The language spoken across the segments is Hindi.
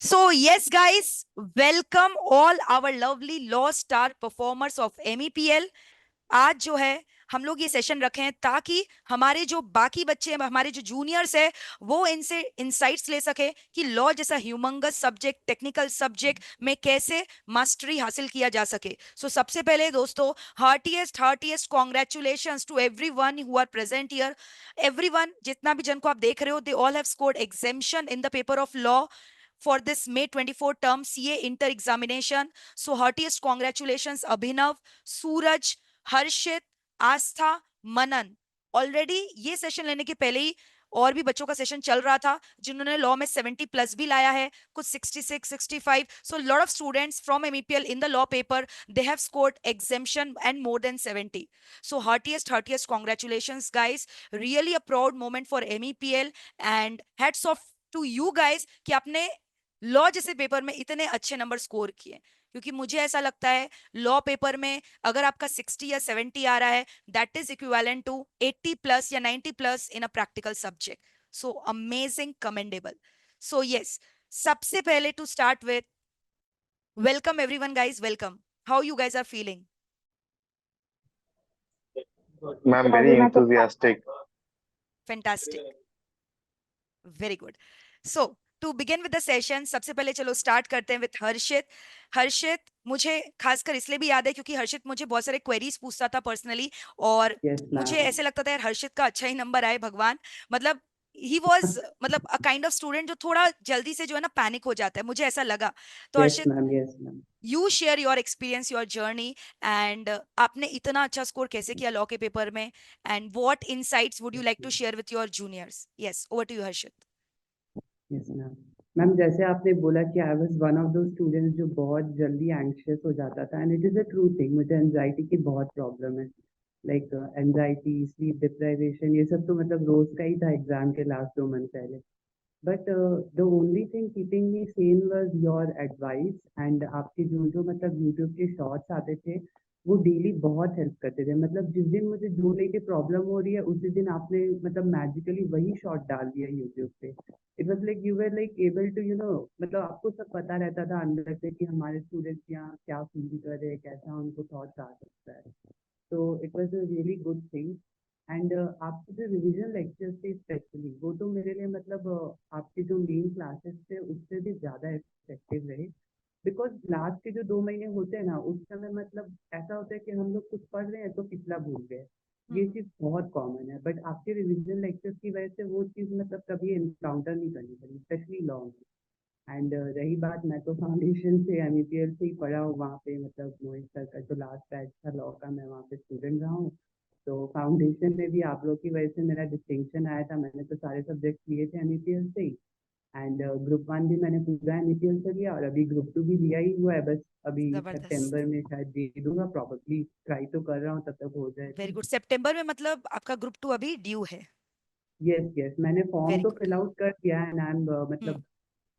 So, yes, guys, welcome all our lovely Law Star performers of MEPL. आज जो है हम लोग ये सेशन रखे हैं ताकि हमारे जो बाकी बच्चे हैं, हमारे जो जूनियर्स है, वो इनसे इंसाइट्स ले सके कि लॉ जैसा ह्यूमंगस सब्जेक्ट, टेक्निकल सब्जेक्ट में कैसे मास्टरी हासिल किया जा सके। सबसे पहले दोस्तों, heartiest heartiest congratulations to everyone who are present here. Everyone, जितना भी जन को आप देख रहे हो, they all have scored exemption in the paper of law for this May 24 term CA inter examination. So heartiest congratulations Abhinav, Suraj, Harshit, Aastha, Manan. Already ये सेशन लेने के पहले ही और भी बच्चों का सेशन चल रहा था जिन्होंने लॉ में 70 प्लस भी लाया है, कुछ 66, 65। So lot of students from MEPL in the law paper they have scored exemption and more than 70। So heartiest congratulations guys, really a proud moment for MEPL and heads off to you guys कि आपने लॉ जैसे पेपर में इतने अच्छे नंबर स्कोर किए। क्योंकि मुझे ऐसा लगता है लॉ पेपर में अगर आपका 60 या 70 आ रहा है, that is equivalent to 80 plus या 90 plus in a practical subject. So amazing, commendable. So yes, सबसे पहले to start with, welcome everyone guys, welcome. How you guys are feeling? Ma'am, very enthusiastic. Fantastic, very good. So to begin with the session, सबसे पहले चलो स्टार्ट करते हैं विद हर्षित। हर्षित मुझे खासकर इसलिए भी याद है क्योंकि हर्षित मुझे बहुत सारे क्वेरीज पूछता था पर्सनली, और Yes, मुझे ma'am. ऐसे लगता था यार हर्षित का अच्छा ही नंबर आए भगवान। मतलब ही वॉज मतलब अ काइंड ऑफ स्टूडेंट जो थोड़ा जल्दी से जो है ना पैनिक हो जाता है, मुझे ऐसा लगा। तो Yes, Harshit, ma'am. Yes, ma'am. You share your experience, your journey, and आपने इतना अच्छा स्कोर कैसे किया लॉ के पेपर में, and what insights would you like to share with your juniors? Yes, over to you Harshit. Yes, ma'am. Ma'am जैसे आपने बोला कि आई वाज वन ऑफ दो स्टूडेंट्स जो बहुत जल्दी एंग्शियस हो जाता था, and it is a true thing. मुझे एंजाइटी की बहुत प्रॉब्लम है, लाइक एंजाइटी, स्लीप डिप्राइवेशन, ये सब तो मतलब रोज का ही था एग्जाम के लास्ट 2 मंथ पहले। But the only thing keeping me Sen was your advice, and आपके जो जो मतलब यूट्यूब के शॉर्ट्स आते थे वो डेली बहुत हेल्प करते थे। मतलब जिस दिन मुझे जो लेके प्रॉब्लम हो रही है उसी दिन आपने मतलब मैजिकली वही शॉर्ट डाल दिया यूट्यूब पे। It was like you were like able to मतलब आपको सब पता रहता था अंदर से कि हमारे स्टूडेंट्स यहाँ क्या फील कर रहे हैं, कैसा उनको थॉट्स आ सकता है। तो it was a really good thing. And आपके जो रिवीजन लेक्चर्स थे स्पेशली, वो तो मेरे लिए मतलब आपके जो मेन क्लासेस थे उससे भी ज़्यादा इफेक्टिव रहे। बिकॉज लास्ट के जो 2 महीने होते हैं ना, उस समय मतलब ऐसा होता है कि हम लोग कुछ पढ़ रहे हैं तो पिछला भूल गए। ये चीज़ बहुत कॉमन है, बट आपके रिवीजन लेक्चर्स की वजह से वो चीज़ मतलब कभी एनकाउंटर नहीं करनी पड़ी, स्पेशली लॉ में। एंड रही बात, मैं तो फाउंडेशन से एमईपीएल से ही पढ़ा हूँ वहाँ पे, मतलब मोहित सर का जो लास्ट बैच था लॉ का, मैं वहाँ पे स्टूडेंट रहा हूँ। तो फाउंडेशन में भी आप लोग की वजह से मेरा डिस्टिंक्शन आया था। मैंने तो सारे सब्जेक्ट लिए थे एमईपीएल से ही, एंड ग्रुप 1 भी मैंने पूरा एमईपीएल से लिया, और अभी ग्रुप 2 भी लिया ही हुआ है। बस अभी जबरदस्त, सितंबर में शायद दे दूंगा, प्रॉबली ट्राई तो कर रहा हूँ तब तक हो जाए वेरी तो। गुड। सितंबर में मतलब आपका ग्रुप 2 अभी ड्यू है? यस यस, मैंने फॉर्म वेरी तो गुड। फिल आउट कर दिया है, एंड आई एम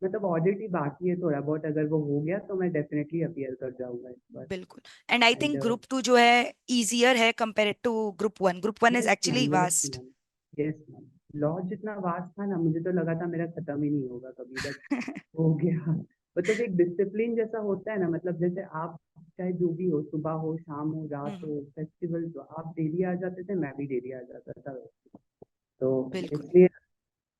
मतलब ऑडिट ही बाकी है थोड़ा बहुत। अगर वो हो गया तो मैं डेफिनेटली अपीयर कर जाऊंगा इस बार। बिल्कुल। And I and think group 2 जो है इजियर है compare to group 1। Group 1 is yes actually ma'am, yes vast. Ma'am, yes ma'am. Law जितना वास्ट था ना, मुझे तो लगा था मेरा खत्म ही नहीं होगा कभी, बट हो गया। मतलब एक डिसिप्लिन जैसा होता है ना, मतलब जैसे आप चाहे जो भी हो, सुबह हो, शाम हो, रात हो, फेस्टिवल, तो आप डेली आ जाते थे, मैं भी डेली आ जाता था। तो बिल्कुल। इसलिए,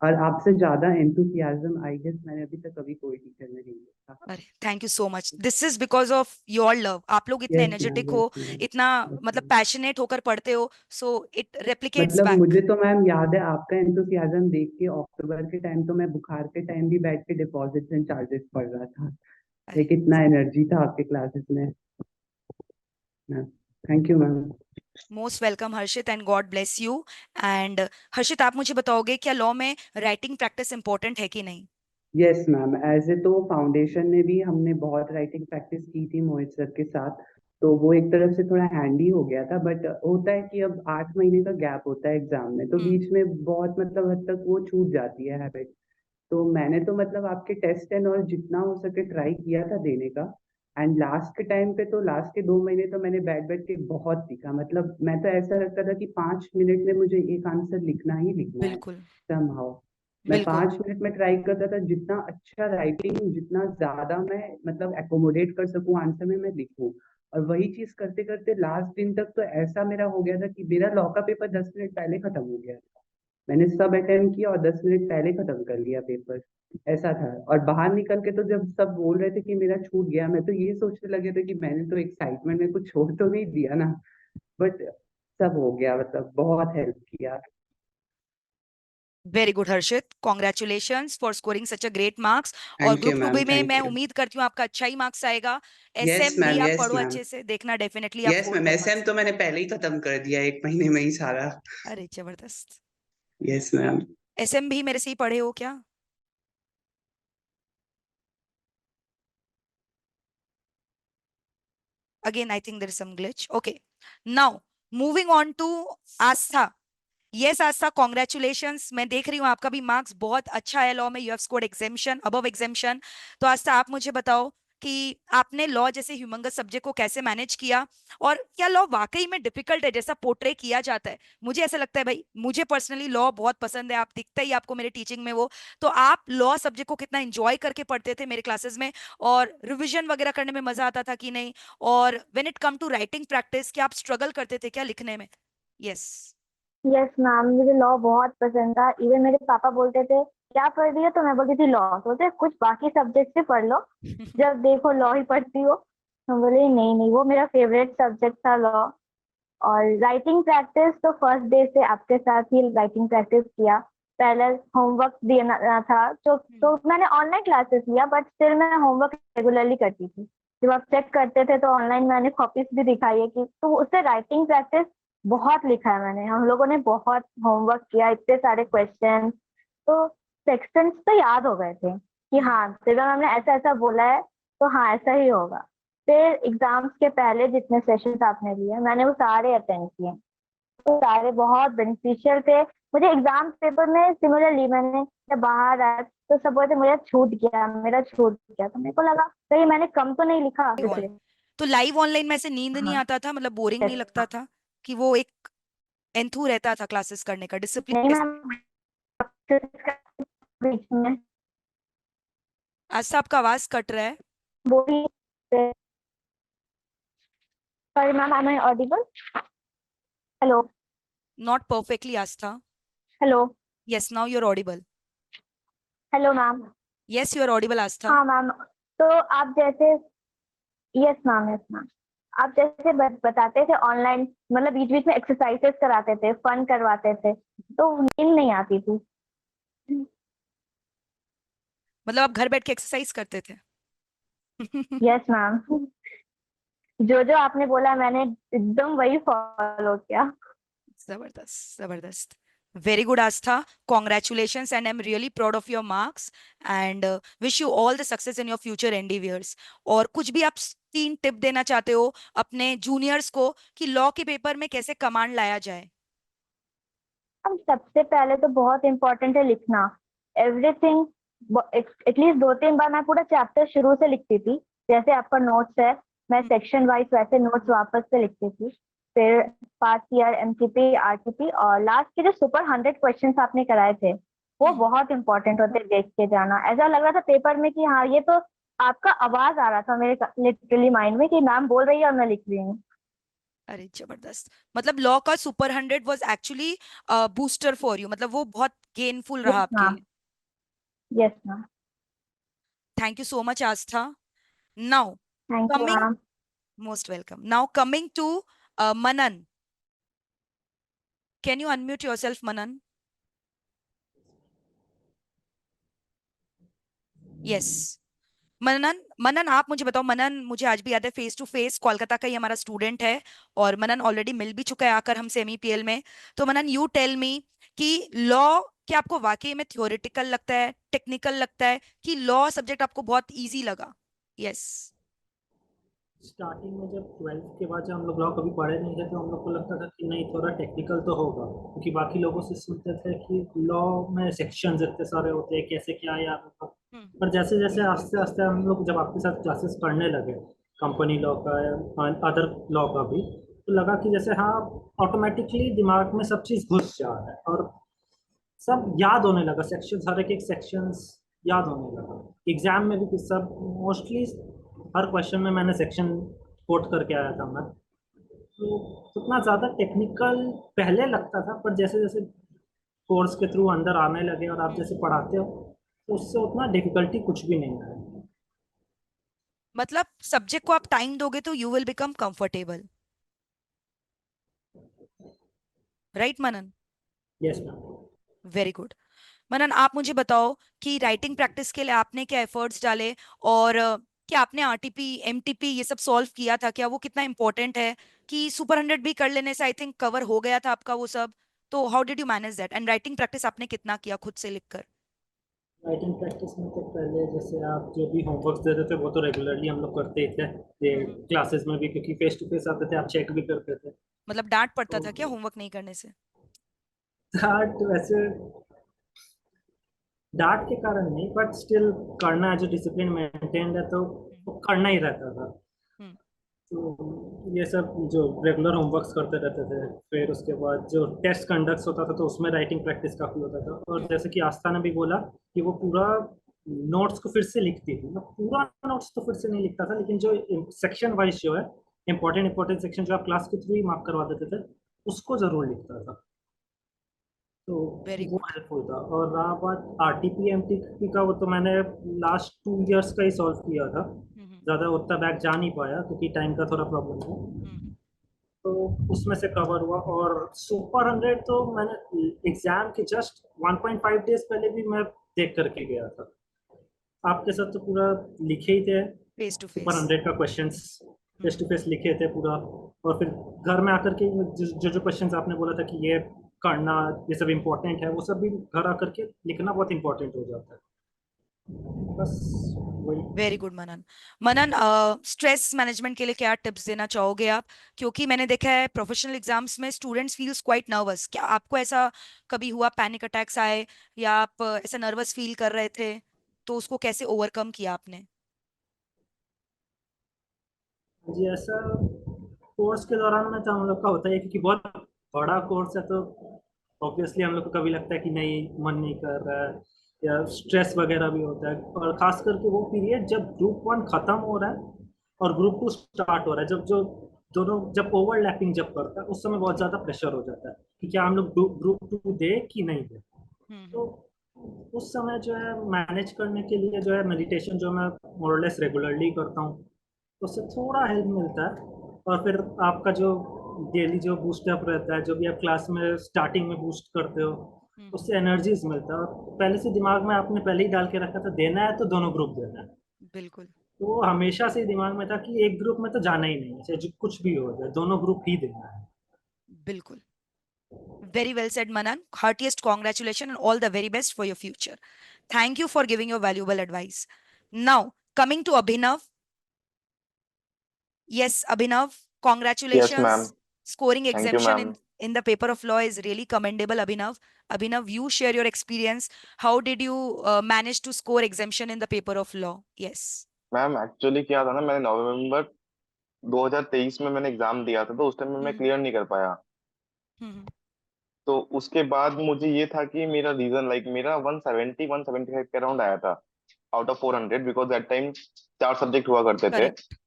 और आपसे ज्यादा एंथुसियाज्म आई गेस मैंने अभी तक कभी कोई टीचर में नहीं देखा। अरे thank you so much, this is because of your love. आप लोग इतने यस मैम, एनर्जेटिक यस हो, मैम, इतना यस मतलब मैम। पैशनेट होकर पढ़ते हो, सो इट रेप्लिकेट्स मतलब बैक। मुझे तो मैम याद है आपका एंथुसियाज्म देख के, अक्टूबर के टाइम तो मैं बुखार के टाइम भी बैठ के डिपॉजिट्स एंड चार्जेस पढ़ रहा था। अरे एक इतना एनर्जी था आपके क्लासेस में ma'am. Thank you ma'am. Most welcome Harshit, and God bless you. And Harshit, आप मुझे बताओगे क्या लॉ में राइटिंग प्रैक्टिस इंपॉर्टेंट है कि नहीं? यस मैम, एज ए तो फाउंडेशन में भी हमने बहुत राइटिंग प्रैक्टिस की थी मोहित सर के साथ, तो वो एक तरफ से थोड़ा हैंडी हो गया था। बट होता है कि अब 8 महीने का गैप होता है एग्जाम में, तो बीच में बहुत मतलब हद तक वो छूट जाती है हैबिट। तो मैंने तो मतलब आपके टेस्ट एंड और जितना हो सके ट्राई किया था देने का। एंड लास्ट के टाइम पे तो लास्ट के 2 महीने तो मैंने बैठ बैठ के बहुत सीखा। मतलब मैं तो ऐसा लगता था कि 5 मिनट में मुझे एक आंसर लिखना ही लिखना है बिल्कुल। समहाउ। मैं बिल्कुल 5 मिनट में ट्राई करता था, जितना अच्छा राइटिंग, जितना ज्यादा मैं मतलब एकोमोडेट कर सकूं आंसर में, मैं लिखूं। और वही चीज करते करते लास्ट दिन तक तो ऐसा मेरा हो गया था कि मेरा लॉ का पेपर 10 मिनट पहले खत्म हो गया। मैंने सब अटेम्प्ट किया और 10 मिनट पहले खत्म कर लिया पेपर। ऐसा था। और बाहर निकल के तो जब सब बोल रहे थे कि मेरा छूट गया, मैं तो ये सोचने लगे थे कि मैंने तो एक्साइटमेंट में कुछ छोड़ तो नहीं दिया ना। बट सब हो गया, मतलब बहुत हेल्प किया। Very good Harshit, congratulations for scoring such a great marks. और thank you group two ma'am, B में थैंक मैं यू। उम्मीद करती हूँ आपका अच्छा ही मार्क्स आएगा। यस एसएम भी मैम, आप यस पढ़ो मैम। अच्छे से, देखना डेफिनेटली आप yes gold ma'am, medal. SM तो मैंने पहले ही खत्म कर दिया, 1 महीने में ही सारा। अरे जबरदस्त। Yes ma'am. एसएम भी मेरे से ही पढ़े हो क्या? Again, I think there is some glitch. Okay. Now, moving on to Astha. Yes Aastha, congratulations. मैं देख रही हूँ आपका भी मार्क्स बहुत अच्छा है लॉ में, you have scored exemption above exemption. तो आस्था आप मुझे बताओ कि आपने लॉ जैसे ह्यूमंगस सब्जेक्ट को कैसे मैनेज किया, और क्या लॉ वाकई में डिफिकल्ट है जैसा पोर्ट्रे किया जाता है? मुझे ऐसा लगता है भाई, मुझे पर्सनली लॉ बहुत पसंद है, आप दिखता ही आपको मेरे टीचिंग में वो। तो आप लॉ सब्जेक्ट को कितना एंजॉय करके पढ़ते थे मेरे क्लासेस में, और रिविजन वगैरह करने में मजा आता था कि नहीं? और when it come to writing practice, क्या आप स्ट्रगल करते थे क्या लिखने में? यस। यस मैम, मुझे लॉ बहुत पसंद था। इवन मेरे पापा बोलते थे क्या पढ़ रही हो, तो मैं बोलती थी लॉ। तो बोलते कुछ बाकी सब्जेक्ट से पढ़ लो, जब देखो लॉ ही पढ़ती हो। तो बोले नहीं नहीं, वो मेरा फेवरेट सब्जेक्ट था लॉ। और राइटिंग प्रैक्टिस तो फर्स्ट डे से आपके साथ ही राइटिंग प्रैक्टिस किया। पहले होमवर्क देना था, तो मैंने ऑनलाइन क्लासेस लिया, बट स्टिल मैं होमवर्क रेगुलरली करती थी। जब आप चेक करते थे तो ऑनलाइन मैंने कॉपीज भी दिखाई है कि, तो उससे राइटिंग प्रैक्टिस बहुत लिखा है मैंने। हम लोगों ने बहुत होमवर्क किया, इतने सारे क्वेश्चन, तो सेक्शंस तो याद हो गए थे कि हाँ जब हमने ऐसा ऐसा बोला है तो हाँ ऐसा ही होगा। फिर एग्जाम्स के पहले जितने सेशंस आपने लिए मैंने वो सारे अटेंड किए, तो सारे बहुत बेनिफिशियल थे मुझे। एग्जाम पेपर में सिमिलरली मैंने जब बाहर आया तो सब बोलते मुझे छूट गया, मेरा छूट गया, तो मेरे को लगा कहीं मैंने कम तो नहीं लिखा ऑन इसलिए। तो लाइव ऑनलाइन में ऐसे नींद नहीं हाँ आता था, मतलब बोरिंग नहीं लगता था कि वो एक एंथू रहता था क्लासेस करने का, नहीं डिसिप्लिन? मैम, बीच में आज से आपका आवाज कट रहा है। वो भी। Sorry ma'am, I am audible? Hello? Not perfectly Aastha. Hello? Yes, now you're audible. Hello ma'am? Yes, you're audible Aastha. हाँ मैम। तो आप जैसे, यस मैम, यस मैम, आप जैसे बताते थे ऑनलाइन, मतलब बीच बीच में एक्सरसाइजेस कराते थे, फन करवाते थे, तो नींद नहीं आती थी। मतलब आप घर बैठ के एक्सरसाइज करते थे? यस मैम, जो आपने बोला मैंने एकदम वही फॉलो किया। जबरदस्त जबरदस्त। Very good Aastha, congratulations and I am really proud of your marks, and wish you all the success in your future endeavours. और कुछ भी आप 3 टिप देना चाहते हो अपने जूनियर्स को कि लॉ के पेपर में कैसे कमांड लाया जाए? अब सबसे पहले तो बहुत इम्पोर्टेंट है लिखना, एवरीथिंग। एटलीस्ट 2-3 बार मैं पूरा चैप्टर शुरू से लिखती थी, जैसे आपका नोट्स है, मैं सेक्शन वाइज वैसे नोट्स वापस से लिखती थी। फिर पास्ट ईयर एमसीपी, आरटीपी, और लास्ट के जो सुपर 100 क्वेश्चंस आपने कराए थे वो बहुत इंपॉर्टेंट होते, देख के जाना। ऐसा लग रहा था पेपर में कि हाँ ये तो आपका आवाज आ रहा था मेरे लिटरली माइंड में कि मैम बोल रही है और मैं लिख रही हूँ। अरे जबरदस्त। मतलब लॉ का super 100 was actually booster for you, मतलब वो बहुत गेनफुल रहा यस आपके मैम, लिए। Yes ma'am. Thank you so much Aastha. Now thank you coming, ma'am. Most welcome. Now coming to Manan, can you unmute yourself Manan? Yes. Manan, Manan आप मुझे बताओ। मनन मुझे आज भी याद है, फेस टू फेस कोलकाता का ही हमारा स्टूडेंट है, और मनन ऑलरेडी मिल भी चुका है आकर हमसे एमईपीएल में। तो मनन, यू टेल मी कि लॉ क्या आपको वाकई में थ्योरेटिकल लगता है, टेक्निकल लगता है, कि लॉ सब्जेक्ट आपको बहुत इजी लगा? यस। स्टार्टिंग में जब 12th के बाद जब हम लोग लॉ कभी पढ़े नहीं थे तो हम लोग को लगता था कि नहीं थोड़ा टेक्निकल तो होगा, क्योंकि बाकी लोगों से सुनते थे कि लॉ में सेक्शंस इतने सारे होते हैं, कैसे क्या है यार होगा। पर जैसे जैसे आस्ते आस्ते हम लोग जब आपके साथ क्लासेस पढ़ने लगे, कंपनी लॉ का या अदर लॉ का भी, तो लगा कि जैसे हाँ ऑटोमेटिकली दिमाग में सब चीज़ घुस जा रहा है। और सब याद होने लगा, सेक्शंस, हर एक सेक्शंस याद होने लगा। एग्जाम में भी सब मोस्टली हर क्वेश्चन में मैंने सेक्शन कोट करके आया था मैं। तो उतना ज़्यादा टेक्निकल पहले लगता था, पर जैसे जैसे कोर्स के थ्रू अंदर आने लगे और आप जैसे पढ़ाते हो तो उससे उतना डिफिकल्टी कुछ भी नहीं आया। मतलब सब्जेक्ट को आप टाइम दोगे तो you will become comfortable, right Manan? Yes ma'am. Very good. Manan, आप मुझे बताओ कि राइटिंग प्रैक्टिस के लिए आपने क्या एफर्ट्स डाले, और क्या आपने आरटीपी एमटीपी ये सब सॉल्व किया था क्या? वो कितना इंपॉर्टेंट है कि सुपर 100 भी कर लेने से आई थिंक कवर हो गया था आपका वो सब। तो how did you manage that, and writing practice आपने कितना किया खुद से लिखकर? राइटिंग प्रैक्टिस में तो पहले जैसे आप जो भी होमवर्क देते थे वो तो रेगुलरली हम लोग करते ही थे, ये क्लासेस में भी, क्योंकि फेस टू फेस आते थे, आप चेक भी करते थे। मतलब डांट पड़ता तो था क्या होमवर्क नहीं करने से? डांट वैसे डांट के कारण नहीं, बट स्टिल करना है, जो डिसिप्लिन मेंटेन है तो वो करना ही रहता था। हम्म। तो ये सब जो रेगुलर होमवर्क्स करते रहते थे, फिर उसके बाद जो टेस्ट कंडक्ट होता था तो उसमें राइटिंग प्रैक्टिस काफी होता था। और जैसे कि आस्था ने भी बोला कि वो पूरा नोट्स को फिर से लिखती थी, मैं पूरा नोट्स तो फिर से नहीं लिखता था, लेकिन जो सेक्शन वाइज जो है, इंपॉर्टेंट सेक्शन जो आप क्लास के थ्रू ही मार्क करवा देते थे, उसको जरूर लिखता था। तो वेरी वो गुड। हेल्पफुल था। और रहा बात आरटीपी एमटीपी का, वो तो मैंने लास्ट 2 इयर्स का ही सॉल्व किया था, ज़्यादा उतना बैक जा नहीं पाया क्योंकि टाइम का थोड़ा प्रॉब्लम था। तो उसमें से कवर हुआ। और सुपर 100 तो मैंने एग्जाम के जस्ट 1.5 डेज पहले भी मैं देख करके गया था। आपके साथ तो पूरा लिखे ही थे फेस टू सुपर फेस। 100 का क्वेश्चंस, फेस टू फेस लिखे थे पूरा। और फिर घर में आकर के जो जो क्वेश्चंस आपने बोला था कि ये करना, ये सब इम्पोर्टेंट है, वो सब भी घर आकर के लिखना बहुत इम्पोर्टेंट हो जाता है। बस वही। वेरी गुड मनन। मनन, स्ट्रेस मैनेजमेंट के लिए क्या टिप्स देना चाहोगे आप? क्योंकि मैंने देखा है प्रोफेशनल एग्जाम्स में स्टूडेंट्स फील्स क्वाइट नर्वस। क्या आपको ऐसा कभी हुआ, पैनिक अटैक्स आए, या आप ऐसा नर्वस फील कर रहे थे, तो उसको कैसे ओवरकम किया आपने? जी ऐसा कोर्स के दौरान में तो हम लोग का होता है, क्योंकि बहुत बड़ा कोर्स है तो ऑब्वियसली हम लोग को कभी लगता है कि नहीं, मन नहीं कर रहा है, या स्ट्रेस वगैरह भी होता है। और खास करके वो पीरियड जब ग्रुप 1 खत्म हो रहा है और ग्रुप 2 स्टार्ट हो रहा है, जब जो दोनों जब ओवरलैपिंग जब करता है, उस समय बहुत ज्यादा प्रेशर हो जाता है कि क्या हम लोग ग्रुप 2 दे कि नहीं दे। तो उस समय जो है मैनेज करने के लिए जो है मेडिटेशन, जो मैं मोरलेस रेगुलरली करता हूँ, उससे थोड़ा हेल्प मिलता है। और फिर आपका जो डेली जो बूस्टअप रहता है, जो भी आप क्लास में स्टार्टिंग में बूस्ट करते हो, उससे एनर्जीज मिलता है। और पहले से दिमाग में आपने पहले ही डाल के रखा था, देना है तो दोनों ग्रुप देना है। बिल्कुल। तो वो हमेशा से दिमाग में था कि एक ग्रुप में तो जाना ही नहीं है, चाहे जो कुछ भी हो जाए, दोनों ग्रुप ही देना है। बिल्कुल। Very well said, Manan. Heartiest congratulations and all the very best for your future. Thank you for giving your valuable advice. Now, coming to Abhinav. Yes, Abhinav, Yes, ma'am. congratulations. Scoring Thank you, exemption ma'am. in the paper of law is really commendable, Abhinav. Abhinav, you share your experience. How did you manage to score exemption in the paper of law? Yes. Ma'am actually क्या था ना, मैंने नवंबर 2023 में मैंने एग्जाम दिया था, तो उस टाइम में मैं हम्म। क्लियर नहीं कर पाया। हम्म। तो उसके बाद मुझे ये था कि मेरा रीजन मेरा 170 175 के अराउंड आया था out of 400, because that time 4 subject हुआ करते थे। Correct.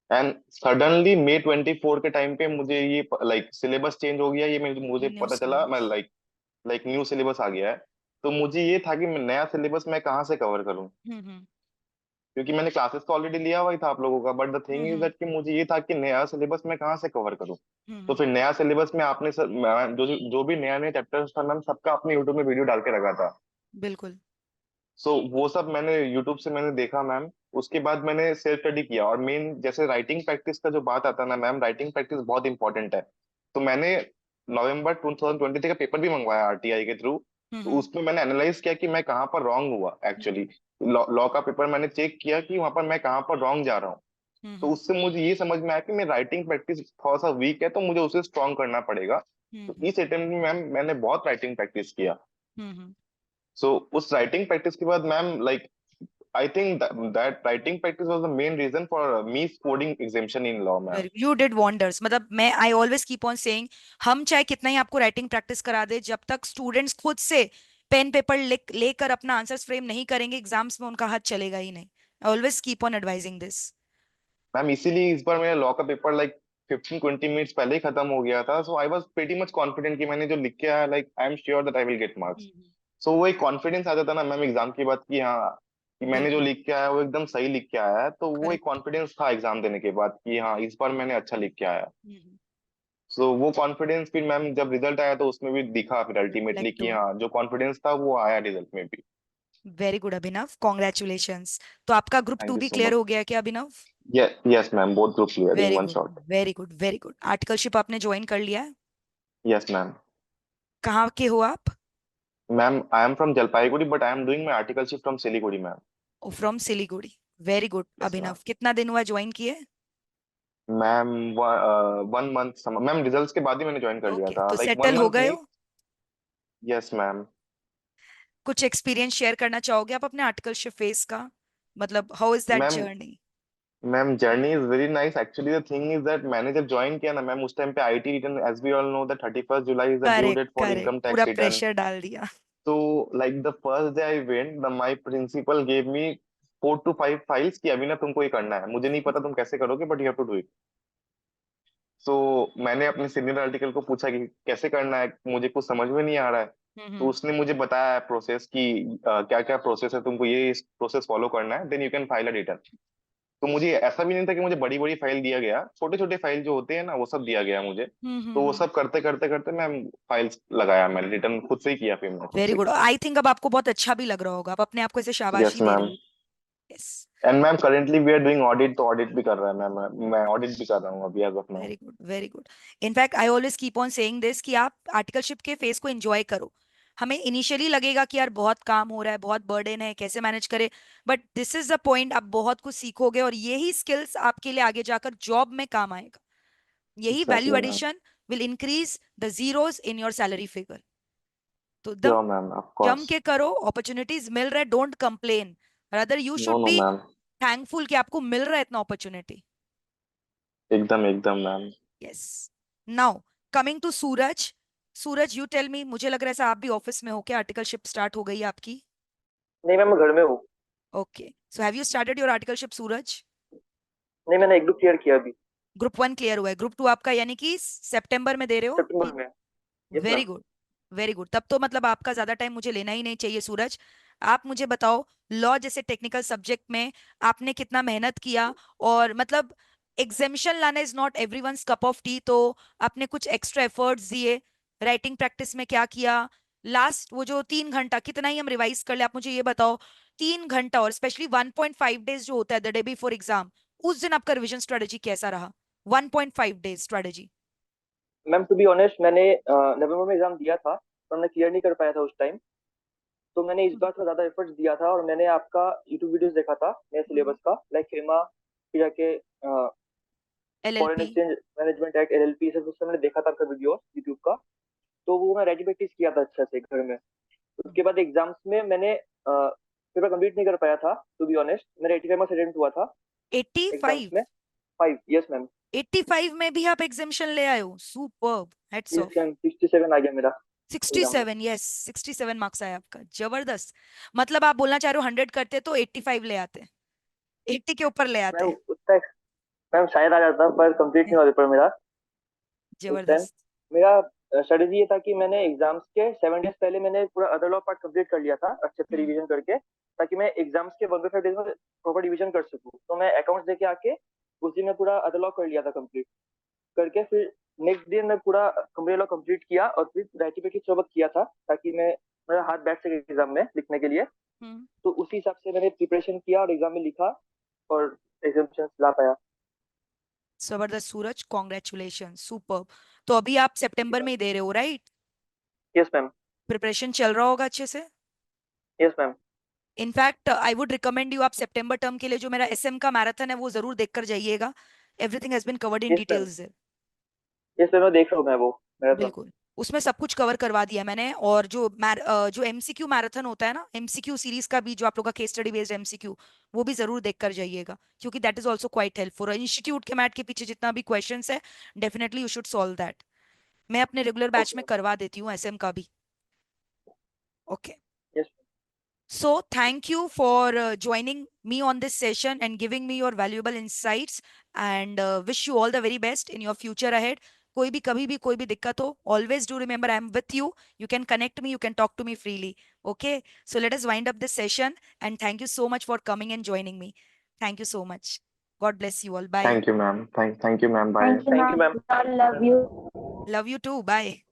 एंड सडनली May 24 के टाइम पे मुझे ये सिलेबस चेंज हो गया, ये मुझे New पता चला। मैं syllabus. न्यू सिलेबस आ गया है। तो मुझे ये था कि मैं नया सिलेबस मैं कहाँ से कवर करूँ, हम्म। क्योंकि मैंने क्लासेस तो ऑलरेडी लिया हुआ ही था आप लोगों का। But the thing is hmm. That कि मुझे ये था कि नया सिलेबस मैं कहाँ से कवर करूँ। तो हम्म। फिर नया सिलेबस में आपने जो जो भी नया नया चैप्टर्स था मैम, सबका आपने यूट्यूब में वीडियो डाल के रखा था। बिल्कुल। सो वो सब मैंने यूट्यूब से मैंने देखा मैम। उसके बाद मैंने सेल्फ स्टडी किया। और मेन जैसे राइटिंग प्रैक्टिस का जो बात आता है ना मैम, राइटिंग प्रैक्टिस बहुत इंपॉर्टेंट है। तो मैंने नवंबर 2023 का पेपर भी मंगवाया आरटीआई के थ्रू। तो हम्म। उसमें मैंने एनालाइज किया कि मैं कहाँ पर रॉन्ग हुआ एक्चुअली। लॉ का पेपर मैंने चेक किया कि वहां पर मैं कहाँ पर रॉन्ग जा रहा हूँ। तो हम्म। उससे मुझे ये समझ में आया कि मेरी राइटिंग प्रैक्टिस थोड़ा सा वीक है, तो मुझे उसे स्ट्रॉन्ग करना पड़ेगा। तो हम्म। इस अटेम्प्ट में मैम मैंने बहुत राइटिंग प्रैक्टिस किया। हम्म। सो उस राइटिंग प्रैक्टिस के बाद ma'am I think that writing practice was the main reason for me scoring exemption in law, ma'am. Very, you did wonders. मतलब मैं आई ऑलवेज कीप ऑन सेइंग, हम चाहे कितना ही आपको राइटिंग प्रैक्टिस करा दे, जब तक स्टूडेंट्स खुद से पेन पेपर लेकर अपना आंसर्स फ्रेम नहीं करेंगे एग्जाम्स में, उनका हाथ चलेगा ही नहीं। आई always keep on advising this. Ma'am इसीलिए इस बार मेरा लॉ का पेपर लाइक 15-20 मिनट्स पहले ही खत्म हो गया था, so I was pretty much confident कि मैंने जो लिख के आया like I am sure that I will get marks. So वो एक कॉन्फिडेंस आ जाता ना मैम एग्जाम के बाद कि हाँ कि मैंने जो बिल्कुल लिख के आया वो एकदम सही लिख के आया है, तो वो एक करेक्ट। कॉन्फिडेंस था एग्जाम देने के बाद कि हाँ इस बार मैंने अच्छा लिख के आया। सो वो कॉन्फिडेंस फिर मैम जब रिजल्ट आया तो उसमें भी दिखा फिर अल्टीमेटली रिफ्लेक्ट कि हुआ। हाँ जो कॉन्फिडेंस था वो आया रिजल्ट में भी। वेरी गुड अभिनव, कॉन्ग्रेचुलेशंस। तो आपका ग्रुप थैंक 2 यू भी सो क्लियर मच। हो गया क्या Abhinav? Yes ma'am, both group clear in very one good, shot. Very good, very good. Articleship आपने ज्वाइन कर लिया है? Yes ma'am. कहाँ के हो आप? Ma'am I am from Jalpaiguri but I am doing my articleship from Siliguri ma'am. From Siliguri. Very good yes Abhinav, ma'am. कितना दिन हुआ ज्वाइन किए? मैम 1 मंथ मैम रिजल्ट्स के बाद ही मैंने ज्वाइन कर लिया ओके, था तो लाइक वन सेटल हो मंथ गए नहीं। हो? Yes ma'am. कुछ एक्सपीरियंस शेयर करना चाहोगे आप अपने आर्टिकलशिप फेस का? मतलब how is that ma'am journey? Ma'am journey is very nice actually, the thing is that मैंने जब ज्वाइन किया ना मैम उस टाइम पे IT return as we all know that 31 July is the due correct date for correct, income पूरा टैक्स रिटर्न। प्रेशर डाल दिया। So like the first day I went, the my principal gave me 4 to 5 files कि अभी ना तुमको ये करना है, मुझे नहीं पता तुम कैसे करोगे but you have to do it. So मैंने अपने सीनियर आर्टिकल को पूछा कि कैसे करना है, मुझे कुछ समझ में नहीं आ रहा है। तो हम्म। उसने मुझे बताया प्रोसेस कि क्या क्या प्रोसेस है, तुमको ये प्रोसेस फॉलो करना है then you can file a return. तो मुझे ऐसा भी नहीं था कि मुझे बड़ी बड़ी फाइल दिया गया, छोटे छोटे फाइल जो होते हैं ना वो सब दिया गया मुझे। तो वो सब करते करते करते मैं फाइल्स लगाया, मैंने रिटर्न खुद से ही किया फिर मैं खुद वेरी से। गुड। आई थिंक अब आपको बहुत अच्छा भी लग रहा होगा, आप अपने आप को ऐसे यस शाबाशी दे रहे मैम। हो। Yes. And ma'am currently we are doing audit, तो ऑडिट भी कर रहा है मैम, मैं ऑडिट भी कर रहा हूँ अभी as of now. Very good, very good. In fact I always keep on saying this कि आप आर्टिकलशिप के फेस को एंजॉय करो। हमें इनिशियली लगेगा कि यार बहुत काम हो रहा है, बहुत बर्डन है, कैसे मैनेज करें। But this is the point, आप बहुत कुछ सीखोगे और यही स्किल्स आपके लिए आगे जाकर जॉब में काम आएगा। यही value exactly ma'am. Addition will increase the zeros in your salary figure. तो एकदम श्योर मैम ऑफ जम कोर्स। के करो, अपॉर्चुनिटीज मिल रहा है, don't complain. Rather you know should no be ma'am. Thankful कि आपको मिल रहा है इतना अपॉर्चुनिटी। एकदम एकदम ma'am. Yes. Now coming to Suraj. Suraj you tell me, मुझे लग रहा है ऐसा आप भी ऑफिस में हो क्या? आर्टिकलशिप स्टार्ट हो गई है आपकी? नहीं मैम, मैं घर में हूँ। Okay, so have you started your articleship Suraj? नहीं, मैंने एक दो क्लियर किया अभी ग्रुप 1 क्लियर हुआ है, ग्रुप 2 आपका यानी कि सितंबर में दे रहे हो? सितंबर में। Yes very ma'am. Good, very good. तब तो मतलब आपका ज्यादा टाइम मुझे लेना ही नहीं चाहिए सूरज। आप मुझे बताओ, लॉ जैसे टेक्निकल सब्जेक्ट में आपने कितना मेहनत किया? और मतलब एग्जेम्पशन लाना is not everyone's cup of T, तो आपने कुछ एक्स्ट्रा एफर्ट्स दिए? राइटिंग प्रैक्टिस में क्या किया? लास्ट वो जो 3 घंटा, कितना ही हम रिवाइज कर ले, आप मुझे ये बताओ। 3 घंटा और स्पेशली 1.5 डेज जो होता है द डे बिफोर एग्जाम, उस दिन आपका रिविजन स्ट्रेटेजी कैसा रहा? 1.5 days strategy. Ma'am to be honest, मैंने नवंबर में एग्जाम दिया था पर मैं क्लियर नहीं कर पाया था उस टाइम। तो मैंने इस बार थोड़ा ज्यादा एफर्ट्स दिया था और मैंने आपका यूट्यूब वीडियोस देखा था मेरे सिलेबस का, लाइक फेमा, फिर जाके foreign LLP. Exchange management act, LLP, सब कुछ मैंने देखा था आपका वीडियो यूट्यूब का। तो वो मैं रेडी प्रैक्टिस किया था अच्छा से घर में। उसके बाद एग्जाम्स में मैंने पेपर कंप्लीट नहीं कर पाया था टू बी ऑनेस्ट। मेरा 85 मार्क्स अटेम्प्ट हुआ था एग्जाम्स 85? में। 5, यस मैम। 85 में भी आप एग्जामिशन ले आए हो, superb, heads yes of. Ma'am, 67 आ गया मेरा एग्जाम में। 67, यस, 67 मार्क्स आया आपका, जबरदस्त। मतलब आप बोलना चाह रहे हो 100 करते तो 85 ले आते, 80 के ऊपर ले मैं आते। उतना मैम शायद आ जाता पर कंप्लीट नहीं हुआ पेपर मेरा उस टाइम। जबरदस्त। मेरा स्ट्रेटेजी ये था कि मैंने एग्जाम्स के 7 डेज पहले मैंने पूरा अदर लॉ पार्ट कंप्लीट कर लिया था अच्छे से हम्म। रिवीजन करके, ताकि मैं एग्जाम्स के 1 to 5 डेज में प्रॉपर रिवीजन कर सकूं। तो मैं अकाउंट्स देके आके उस दिन मैं पूरा अदर लॉ कर लिया था कंप्लीट करके। फिर नेक्स्ट दिन मैं पूरा कंप्लीट लॉ कंप्लीट किया और फिर राइटिंग पे की सोबत किया था, ताकि मैं मेरा हाथ बैठ सके एग्जाम में लिखने के लिए। हम्म। तो उसी हिसाब से मैंने प्रिपरेशन किया और एग्जाम में लिखा और एग्जामिशन ला पाया। जबरदस्त सूरज, कॉन्ग्रेचुलेशन, सुपर्ब। तो अभी आप सितंबर में ही दे रहे हो, राइट? Yes ma'am. प्रिपरेशन चल रहा होगा अच्छे से? Yes ma'am. In fact I would recommend you, आप सितंबर टर्म के लिए जो मेरा एसएम का मैराथन है वो जरूर देखकर जाइएगा। Everything has been covered in yes ma'am. Details. Yes ma'am, मैं देख रहा हूँ मैं वो मैराथन। बिल्कुल, उसमें सब कुछ कवर करवा दिया मैंने। और जो एमसीक्यू मैराथन होता है ना, एमसीक्यू सीरीज का भी, जो आप लोग का केस स्टडी बेस्ड एमसीक्यू, वो भी जरूर देख कर जाइएगा, क्योंकि that is also quite helpful. Institute के मैट के पीछे जितना भी क्वेश्चंस है, definitely you should solve that. मैं अपने रेगुलर बैच ओके में मैम। करवा देती हूँ एसएम का भी। Okay. So thank you for joining me on this session and giving me your valuable insights, and wish you all the very best in your future ahead. कोई भी कभी भी कोई भी दिक्कत हो, always do remember I am with you. You can connect me, you can talk to me freely. Okay, so let us wind up this session, and thank you so much for coming and joining me. Thank you so much. God bless you all. Bye. Thank you, ma'am. Thank you, ma'am. Bye. Thank you, Thank you, ma'am. ma'am. I love you. Love you too. Bye.